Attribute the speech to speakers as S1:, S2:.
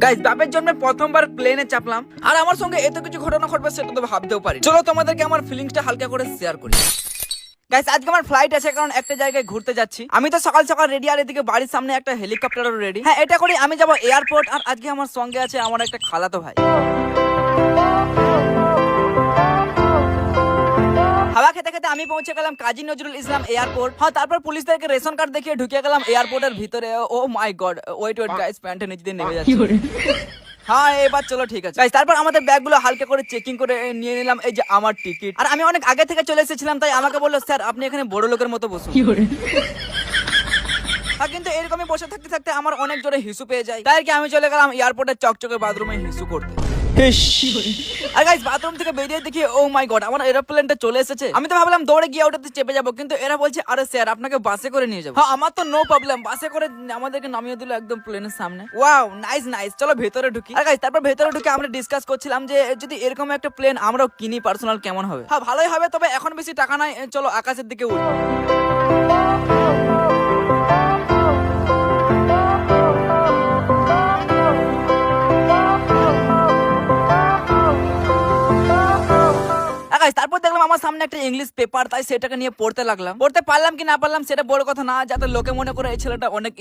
S1: Guys বাপের জন্মে প্রথমবার প্লেনে চাপলাম আর আমার সঙ্গে এত কিছু ঘটনা ঘটবে সেটা তো ভাবতেও পারি। চলো তোমাদেরকে আমার ফিলিংসটা হালকা করে শেয়ার করি। গাইস আজকে আমার ফ্লাইট আছে, কারণ একটা জায়গায় ঘুরতে যাচ্ছি। আমি তো সকাল সকাল রেডি, আর এদিকে বাড়ির সামনে একটা হেলিকপ্টারও রেডি। হ্যাঁ, এটা করে আমি যাবো এয়ারপোর্ট। আর আজকে আমার সঙ্গে আছে আমার একটা খালাতো ভাই। হাওয়া খেতে খেতে আমি পৌঁছে গেলাম কাজী নজরুল ইসলাম এয়ারপোর্ট। হ্যাঁ, তারপর পুলিশদেরকে রেশন কার্ড দেখিয়ে ঢুকে গেলাম এয়ারপোর্টের ভিতরে। ও মাই গড, ওয়েট গাইস, প্যান্টের নিচে দিয়ে নেমে যাচ্ছে। হ্যাঁ, এবার চলো ঠিক আছে। Guys, তারপর আমাদের ব্যাগগুলো হালকা করে চেকিং করে নিয়ে নিলাম। এই যে আমার টিকিট। আর আমি অনেক আগে থেকে চলে এসেছিলাম, তাই আমাকে বললো স্যার আপনি এখানে বড় লোকের মতো বসুন। হ্যাঁ, কিন্তু এরকমই বসে থাকতে থাকতে আমার অনেক জোরে হিসু পেয়ে যায়, তাই কি আমি চলে গেলাম এয়ারপোর্টের চকচকে বাথরুমে হিসু করতে। আর গাইস বাথরুম থেকে বেরিয়ে দেখি ও মাই গড, আমার এরোপ্লেনটা চলে এসেছে। আমি তো ভাবলাম দৌড়ে গিয়ে ওটাতে চেপে যাবো, কিন্তু এরা বলছে আরে স্যার আপনাকে বাসে করে নিয়ে যাবো। হ্যাঁ, আমার তো নো প্রবলেম, বাসে করে আমাদেরকে নামিয়ে দিল একদম প্লেনের সামনে। ওয়াও, নাইস নাইস, চলো ভেতরে ঢুকি। আর গাইস তারপর ভেতরে ঢুকে আমরা ডিসকাস করছিলাম যে যদি এরকম একটা প্লেন আমরাও কিনি পার্সোনাল কেমন হবে। হ্যাঁ, ভালোই হবে, তবে এখন বেশি টাকা নাই, চলো আকাশের দিকে উঠি। তারপর দেখলাম আমার সামনে একটা ইংলিশ পেপার, তাই সেটাকে নিয়ে পড়তে লাগলাম। পড়তে পারলাম কি না পারলাম সেটা বড় কথা না, যাতে লোকে মনে করে এই ছেলেটা অনেক